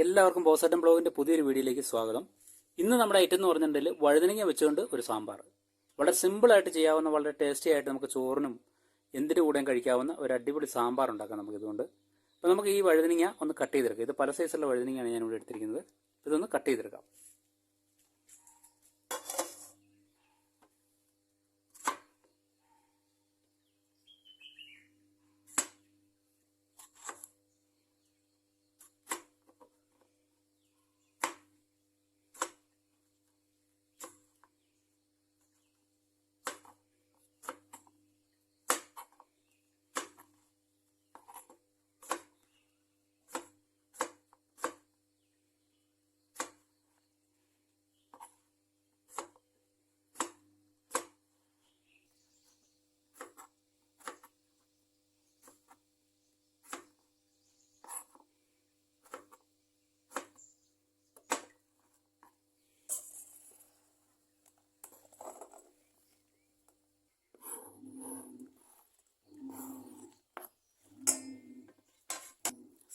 എല്ലാവർക്കും ബോസേട്ടൻ ബ്ലോഗിന്റെ പുതിയൊരു വീഡിയോയിലേക്ക് സ്വാഗതം. ഇന്ന് നമ്മുടെ ഐറ്റം എന്ന് പറഞ്ഞിട്ടുണ്ടെങ്കിൽ വഴുതനങ്ങ വെച്ചുകൊണ്ട് ഒരു സാമ്പാർ. വളരെ സിമ്പിളായിട്ട് ചെയ്യാവുന്ന, വളരെ ടേസ്റ്റി ആയിട്ട് നമുക്ക് ചോറിനും എന്തിനു കൂടെയും കഴിക്കാവുന്ന ഒരു അടിപൊളി സാമ്പാർ ഉണ്ടാക്കാം നമുക്ക് ഇതുകൊണ്ട്. അപ്പോൾ നമുക്ക് ഈ വഴുതനങ്ങ ഒന്ന് കട്ട് ചെയ്തെടുക്കാം. ഇത് പല സൈസുള്ള വഴുതനങ്ങയാണ് ഞാൻ ഇവിടെ എടുത്തിരിക്കുന്നത്. ഇതൊന്ന് കട്ട് ചെയ്തെടുക്കാം.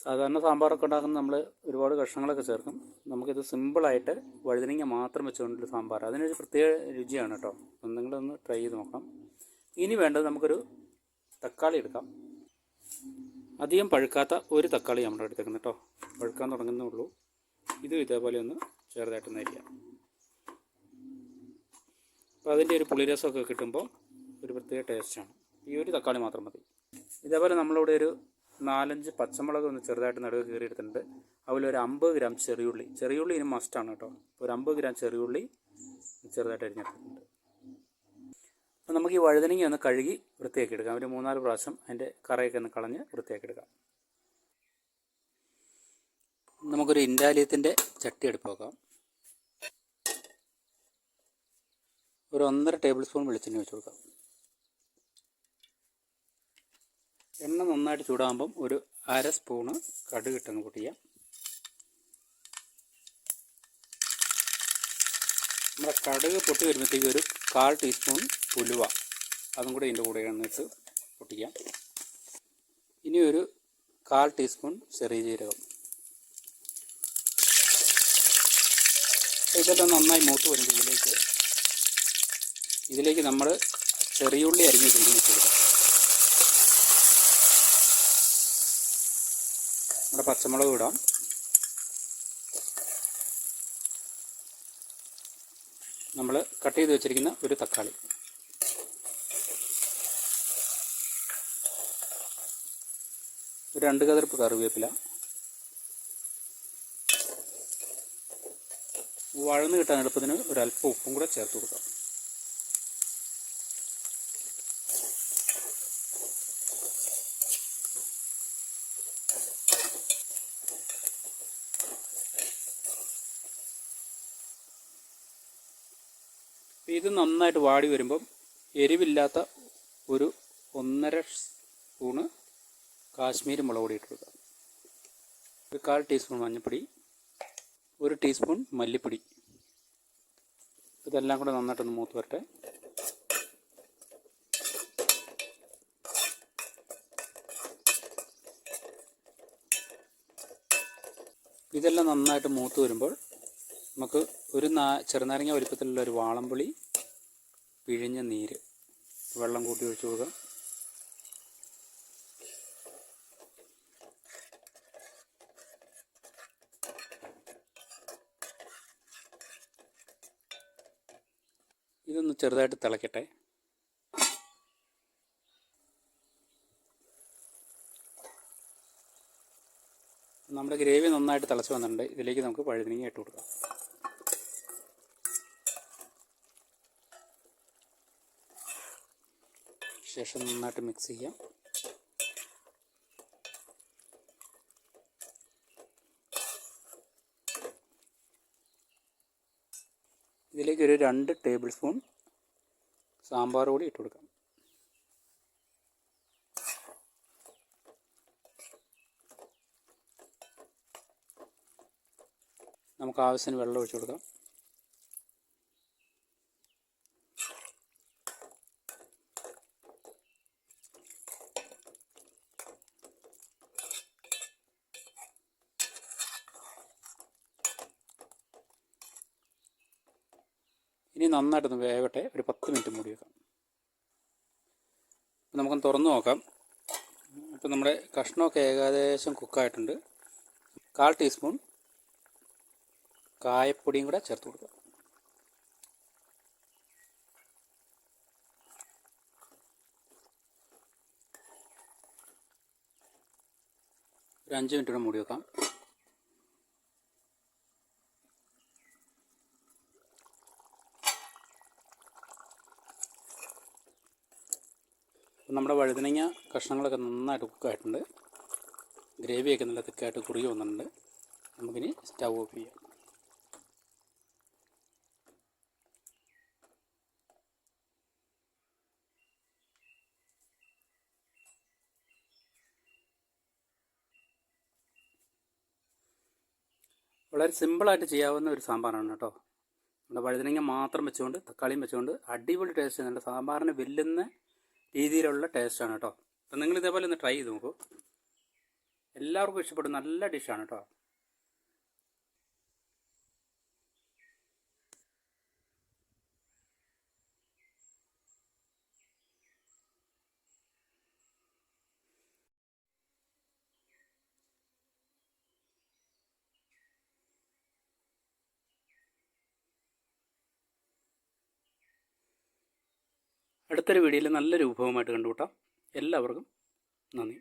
സാധാരണ സാമ്പാറൊക്കെ ഉണ്ടാക്കുന്ന നമ്മൾ ഒരുപാട് കഷ്ണങ്ങളൊക്കെ ചേർക്കും. നമുക്കിത് സിമ്പിളായിട്ട് വഴുതനങ്ങ മാത്രം വെച്ചുകൊണ്ടൊരു സാമ്പാർ, അതിനൊരു പ്രത്യേക രുചിയാണ് കേട്ടോ. അപ്പം നിങ്ങളൊന്ന് ട്രൈ ചെയ്ത് നോക്കാം. ഇനി വേണ്ടത് നമുക്കൊരു തക്കാളി എടുക്കാം. അധികം പഴുക്കാത്ത ഒരു തക്കാളി നമ്മുടെ എടുത്തേക്കുന്നത് കേട്ടോ. പഴുക്കാൻ തുടങ്ങുന്നേ ഉള്ളൂ. ഇതും ഇതേപോലെ ഒന്ന് ചെറുതായിട്ടൊന്ന് അരിയാം. അപ്പോൾ അതിൻ്റെ ഒരു പുളിരസമൊക്കെ കിട്ടുമ്പോൾ ഒരു പ്രത്യേക ടേസ്റ്റാണ്. ഈ ഒരു തക്കാളി മാത്രം മതി. ഇതേപോലെ നമ്മളിവിടെ ഒരു 4-5 പച്ചമുളക് ഒന്ന് ചെറുതായിട്ട് നടുവ് കീറിയെടുത്തിട്ടുണ്ട്. അതിലൊരു 50 ഗ്രാം ചെറിയുള്ളി ഇനി മസ്റ്റാണ് കേട്ടോ. ഒരു 50 ഗ്രാം ചെറിയുള്ളി ചെറുതായിട്ട് അരിഞ്ഞെടുത്തിട്ടുണ്ട്. അപ്പോൾ നമുക്ക് ഈ വഴുതനങ്ങ ഒന്ന് കഴുകി വൃത്തിയാക്കി എടുക്കാം. ഒരു 3-4 പ്രാവശ്യം അതിൻ്റെ കറയൊക്കെ ഒന്ന് കളഞ്ഞ് വൃത്തിയാക്കി എടുക്കാം. നമുക്കൊരു ഇൻഡാലിയത്തിൻ്റെ ചട്ടി അടുപ്പ് വെക്കാം. ഒരു 1.5 ടേബിൾ സ്പൂൺ വെളിച്ചെണ്ണ വെച്ച് കൊടുക്കാം. എണ്ണ നന്നായിട്ട് ചൂടാകുമ്പം ഒരു 1/2 സ്പൂണ് കടുക് ഇട്ടൊന്ന് പൊട്ടിക്കാം. നമ്മുടെ കടുക് പൊട്ടി വരുമ്പോഴത്തേക്ക് ഒരു 1/4 ടീസ്പൂൺ ഉലുവ അതും കൂടെ ഇതിൻ്റെ കൂടെ ഇട്ട് പൊട്ടിക്കാം. ഇനി ഒരു 1/4 ടീസ്പൂൺ ചെറിയ ജീരകം. ഇതെല്ലാം നന്നായി മൂത്ത് വരുമ്പോൾ ഇതിലേക്ക് നമ്മൾ ചെറിയുള്ളി അരിഞ്ഞ് കൊടുക്കാം. നമ്മുടെ പച്ചമുളക് ഇടാം. നമ്മൾ കട്ട് ചെയ്ത് വെച്ചിരിക്കുന്ന ഒരു തക്കാളി, ഒരു 2 കതിർപ്പ് കറിവേപ്പില, വഴന്ന് കിട്ടാൻ എളുപ്പത്തിന് ഒരല്പം ഉപ്പും കൂടെ ചേർത്ത് കൊടുക്കാം. ഇത് നന്നായിട്ട് വാടി വരുമ്പം എരിവില്ലാത്ത ഒരു 1.5 സ്പൂണ് കാശ്മീരി മുളക് പൊടി ഇട്ട് കൊടുക്കുക. ഒരു 1/4 ടീസ്പൂൺ മഞ്ഞൾപ്പൊടി, 1 ടീസ്പൂൺ മല്ലിപ്പൊടി. ഇതെല്ലാം കൂടെ നന്നായിട്ടൊന്ന് മൂത്ത് വരട്ടെ. ഇതെല്ലാം നന്നായിട്ട് മൂത്ത് വരുമ്പോൾ നമുക്ക് ഒരു ചെറുനാരങ്ങ വലിപ്പത്തിലുള്ള ഒരു വാളംപുളി പിഴിഞ്ഞ നീര് വെള്ളം കൂട്ടി ഒഴിച്ച് കൊടുക്കാം. ഇതൊന്ന് ചെറുതായിട്ട് തിളക്കട്ടെ. നമ്മുടെ ഗ്രേവി നന്നായിട്ട് തിളച്ച് വന്നിട്ടുണ്ട്. ഇതിലേക്ക് നമുക്ക് വഴുതനങ്ങ ഇട്ട് കൊടുക്കാം. ശേഷം നന്നായിട്ട് മിക്സ് ചെയ്യാം. ഇതിലേക്ക് ഒരു 2 ടേബിൾ സ്പൂൺ സാമ്പാർ പൊടി ഇട്ട് കൊടുക്കാം. നമുക്ക് ആവശ്യത്തിന് വെള്ളം ഒഴിച്ചു കൊടുക്കാം. ഇനി നന്നായിട്ടൊന്ന് വേവട്ടെ. ഒരു 10 മിനിറ്റ് മൂടി വെക്കാം. അപ്പോൾ നമുക്കൊന്ന് തുറന്ന് നോക്കാം. ഇപ്പോൾ നമ്മുടെ കഷ്ണമൊക്കെ ഏകദേശം കുക്കായിട്ടുണ്ട്. 1/4 ടീസ്പൂൺ കായപ്പൊടിയും കൂടെ ചേർത്ത് കൊടുക്കുക. ഒരു 5 മിനിറ്റ് കൂടെ മൂടി വെക്കാം. നമ്മുടെ വഴുതനങ്ങ കഷ്ണങ്ങളൊക്കെ നന്നായിട്ട് കുക്കായിട്ടുണ്ട്. ഗ്രേവിയൊക്കെ നല്ല തിക്കായിട്ട് കുറുകി വന്നിട്ടുണ്ട്. നമുക്കിനി സ്റ്റൗ ഓഫ് ചെയ്യാം. വളരെ സിമ്പിളായിട്ട് ചെയ്യാവുന്ന ഒരു സാമ്പാറാണ് കേട്ടോ. നമ്മുടെ വഴുതനങ്ങ മാത്രം വെച്ചുകൊണ്ട് തക്കാളിയും വെച്ചുകൊണ്ട് അടിപൊളി ടേസ്റ്റ് ചെയ്യുന്നുണ്ട്. സാമ്പാറിന് വെല്ലുന്ന രീതിയിലുള്ള ടേസ്റ്റാണ് കേട്ടോ. അപ്പം നിങ്ങൾ ഇതേപോലെ ഒന്ന് ട്രൈ ചെയ്ത് നോക്കൂ. എല്ലാവർക്കും ഇഷ്ടപ്പെടും. നല്ല ഡിഷാണ് കേട്ടോ. അടുത്തൊരു വീഡിയോയിൽ നല്ലൊരു വിഭവമായിട്ട് കണ്ടുമുട്ടാം. എല്ലാവർക്കും നന്ദി.